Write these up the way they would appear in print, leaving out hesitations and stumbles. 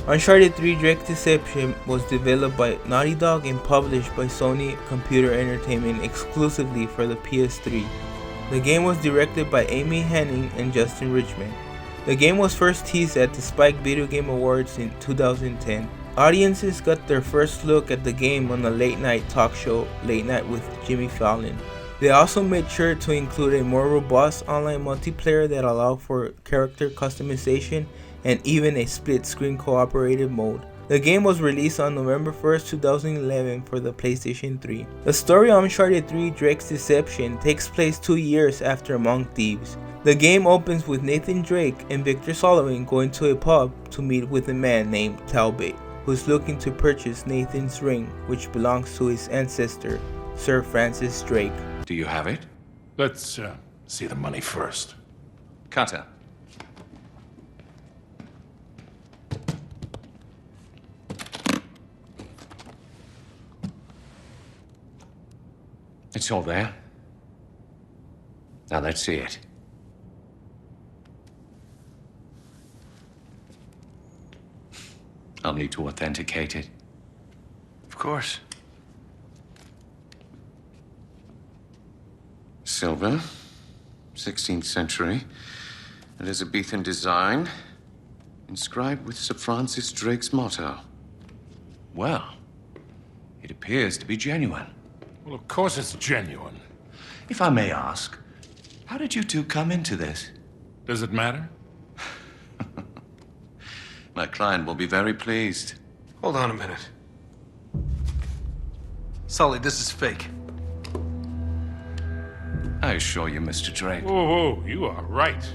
Uncharted 3 Drake's Deception was developed by Naughty Dog and published by Sony Computer Entertainment exclusively for the PS3. The game was directed by Amy Hennig and Justin Richmond. The game was first teased at the Spike Video Game Awards in 2010. Audiences got their first look at the game on the late night talk show Late Night with Jimmy Fallon. They also made sure to include a more robust online multiplayer that allowed for character customization and even a split-screen cooperative mode. The game was released on November 1st, 2011 for the PlayStation 3. The story of Uncharted 3 Drake's Deception takes place 2 years after Among Thieves. The game opens with Nathan Drake and Victor Sullivan going to a pub to meet with a man named Talbot, who's looking to purchase Nathan's ring, which belongs to his ancestor, Sir Francis Drake. Do you have it? Let's see the money first. Cutter. It's all there. Now let's see it. I'll need to authenticate it. Of course. Silver, 16th century, Elizabethan design, inscribed with Sir Francis Drake's motto. Well, it appears to be genuine. Well, of course it's genuine. If I may ask, how did you two come into this? Does it matter? My client will be very pleased. Hold on a minute. Sully, this is fake. I assure you, Mr. Drake. Whoa, you are right.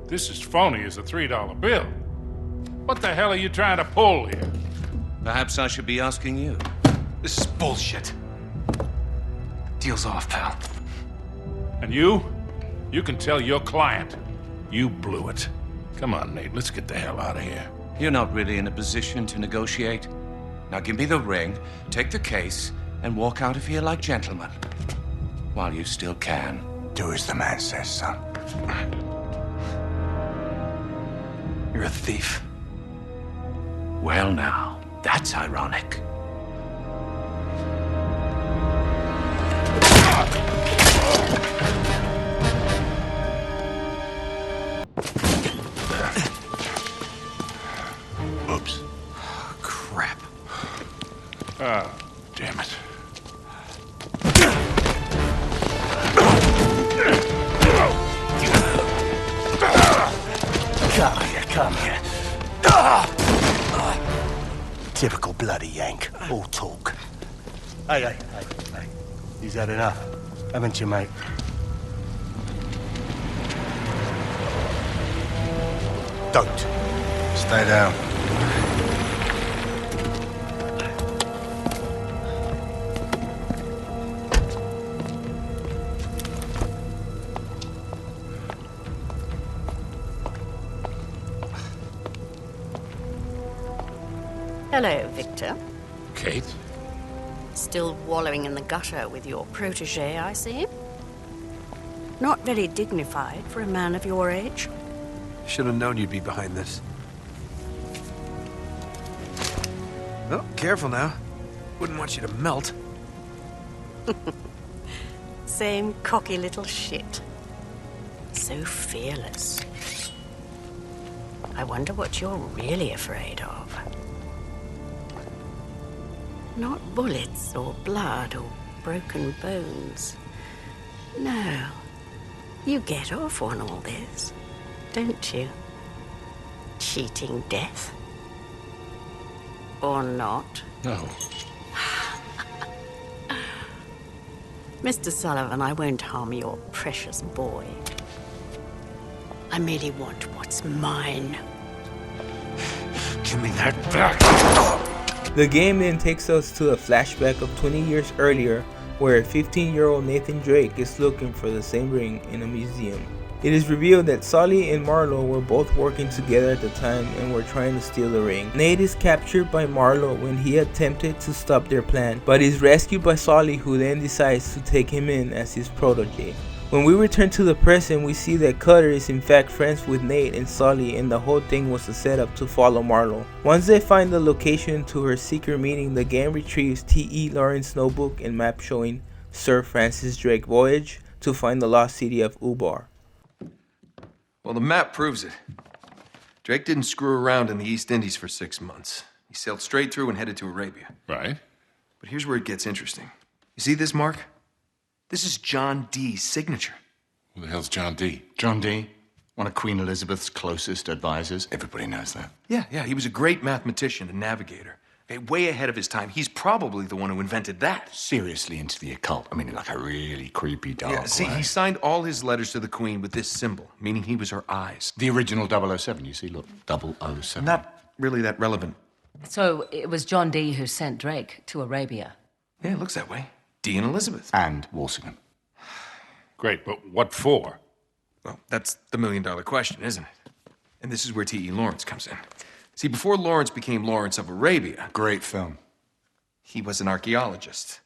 This is phony as a $3 bill. What the hell are you trying to pull here? Perhaps I should be asking you. This is bullshit. Deal's off, pal. And you? You can tell your client you blew it. Come on, Nate, let's get the hell out of here. You're not really in a position to negotiate. Now give me the ring, take the case, and walk out of here like gentlemen. While you still can. Do as the man says, son. You're a thief. Well now, that's ironic. Oops. Crap. Oh, damn it. Come here. Typical bloody Yank. All talk. Hey. You've had enough, haven't you, mate? Don't. Stay down. Hello, Victor. Kate? Still wallowing in the gutter with your protege, I see. Not very dignified for a man of your age. Should have known you'd be behind this. Oh, careful now. Wouldn't want you to melt. Same cocky little shit. So fearless. I wonder what you're really afraid of. Not bullets or blood or broken bones. No. You get off on all this, don't you? Cheating death. Or not. No. Mr. Sullivan, I won't harm your precious boy. I merely want what's mine. Give me that back. The game then takes us to a flashback of 20 years earlier, where a 15-year-old Nathan Drake is looking for the same ring in a museum. It is revealed that Sully and Marlowe were both working together at the time and were trying to steal the ring. Nate is captured by Marlowe when he attempted to stop their plan, but is rescued by Sully, who then decides to take him in as his protege. When we return to the present, we see that Cutter is in fact friends with Nate and Sully, and the whole thing was a setup to follow Marlo. Once they find the location to her secret meeting, the gang retrieves T.E. Lawrence's notebook and map showing Sir Francis Drake voyage to find the lost city of Ubar. Well, the map proves it. Drake didn't screw around in the East Indies for 6 months. He sailed straight through and headed to Arabia. Right. But here's where it gets interesting. You see this mark? This is John Dee's signature. Who the hell's John Dee? John Dee, one of Queen Elizabeth's closest advisors. Everybody knows that. Yeah, he was a great mathematician and navigator. Way ahead of his time. He's probably the one who invented that. Seriously into the occult. I mean, like a really creepy dark Yeah, see, way. he signed all his letters to the Queen with this symbol, meaning he was her eyes. The original 007, you see, look, 007. Not really that relevant. So it was John Dee who sent Drake to Arabia. Yeah, it looks that way. Dee and Elizabeth. And Walsingham. Great, but what for? Well, that's the million-dollar question, isn't it? And this is where T.E. Lawrence comes in. See, before Lawrence became Lawrence of Arabia, Great film. he was an archaeologist.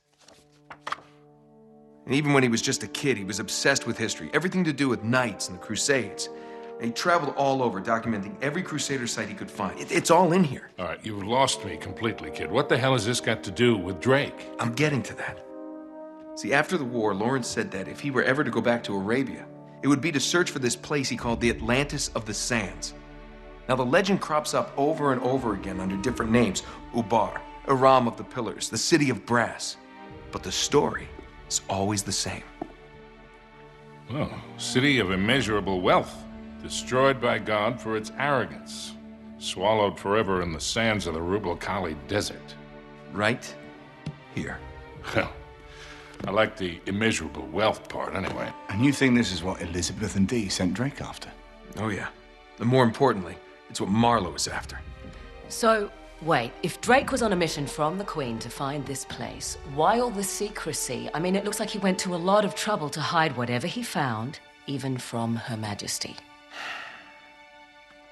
And even when he was just a kid, he was obsessed with history, everything to do with knights and the Crusades. And he traveled all over, documenting every Crusader site he could find. It's all in here. All right, you've lost me completely, kid. What the hell has this got to do with Drake? I'm getting to that. See, after the war, Lawrence said that if he were ever to go back to Arabia, it would be to search for this place he called the Atlantis of the Sands. Now, the legend crops up over and over again under different names. Ubar, Aram of the Pillars, the City of Brass. But the story is always the same. Oh, city of immeasurable wealth, destroyed by God for its arrogance, swallowed forever in the sands of the Rubel Khali Desert. Right here. Well, I like the immeasurable wealth part anyway. And you think this is what Elizabeth and Dee sent Drake after? Oh, yeah. And more importantly, it's what Marlowe is after. So, wait, if Drake was on a mission from the Queen to find this place, why all the secrecy? I mean, it looks like he went to a lot of trouble to hide whatever he found, even from Her Majesty.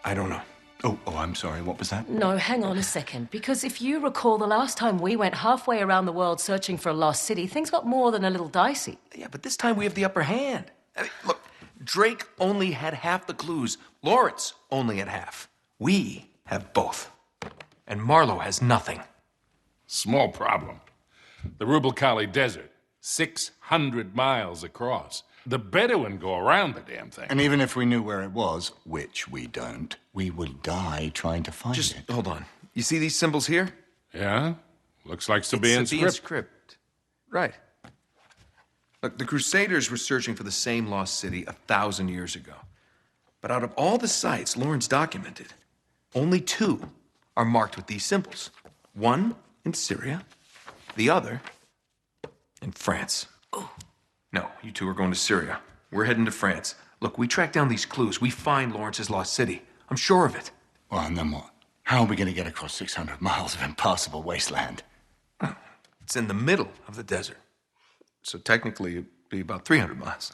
I don't know. Oh, I'm sorry, what was that? No, hang on a second, because if you recall, the last time we went halfway around the world searching for a lost city, things got more than a little dicey. Yeah, but this time we have the upper hand. I mean, look, Drake only had half the clues. Lawrence only had half. We have both. And Marlowe has nothing. Small problem. The Rubel Khali Desert, 600 miles across. The Bedouin go around the damn thing. And even if we knew where it was, which we don't, we will die trying to find Just it. hold on. You see these symbols here? Yeah? Looks like Sabaean It's Sabaean script. script. Right. Look, the Crusaders were searching for the same lost city 1,000 years ago. But out of all the sites Lawrence documented, only 2 are marked with these symbols. One in Syria, the other in France. Oh. No, you 2 are going to Syria. We're heading to France. Look, we track down these clues. We find Lawrence's lost city. I'm sure of it. Well, and then what? How are we going to get across 600 miles of impassable wasteland? It's in the middle of the desert. So technically, it'd be about 300 miles.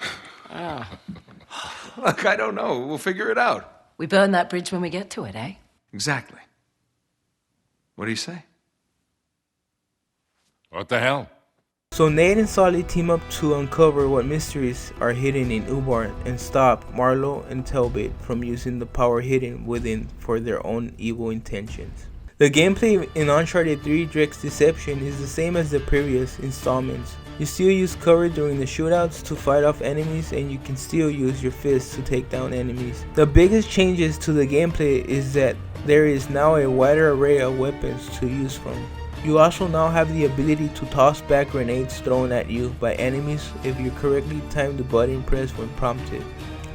Look, I don't know. We'll figure it out. We burn that bridge when we get to it, eh? Exactly. What do you say? What the hell? So Nate and Sully team up to uncover what mysteries are hidden in Ubar and stop Marlowe and Talbot from using the power hidden within for their own evil intentions. The gameplay in Uncharted 3 Drake's Deception is the same as the previous installments. You still use cover during the shootouts to fight off enemies, and you can still use your fists to take down enemies. The biggest changes to the gameplay is that there is now a wider array of weapons to use from. You also now have the ability to toss back grenades thrown at you by enemies if you correctly time the button press when prompted.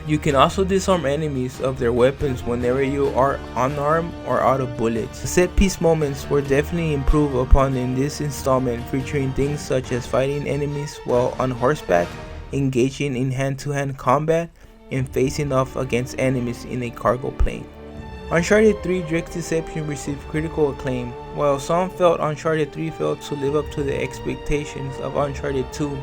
You can also disarm enemies of their weapons whenever you are unarmed or out of bullets. The set piece moments were definitely improved upon in this installment, featuring things such as fighting enemies while on horseback, engaging in hand-to-hand combat, and facing off against enemies in a cargo plane. Uncharted 3 Drake's Deception received critical acclaim. While some felt Uncharted 3 failed to live up to the expectations of Uncharted 2,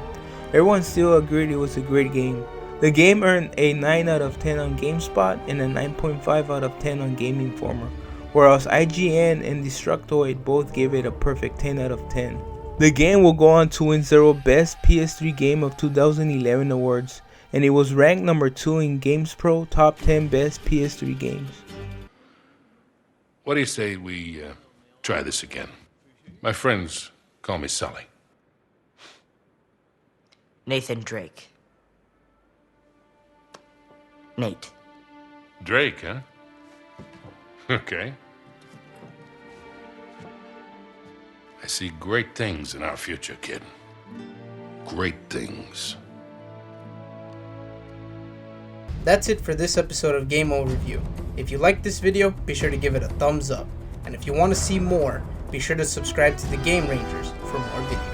everyone still agreed it was a great game. The game earned a 9 out of 10 on GameSpot and a 9.5 out of 10 on Game Informer, whereas IGN and Destructoid both gave it a perfect 10 out of 10. The game will go on to win several Best PS3 Game of 2011 awards, and it was ranked number 2 in GameSpro Top 10 Best PS3 Games. What do you say we try this again? My friends call me Sully. Nathan Drake. Nate. Drake, huh? Okay. I see great things in our future, kid. Great things. That's it for this episode of Game Overview. If you liked this video, be sure to give it a thumbs up. And if you want to see more, be sure to subscribe to the Game Rangers for more videos.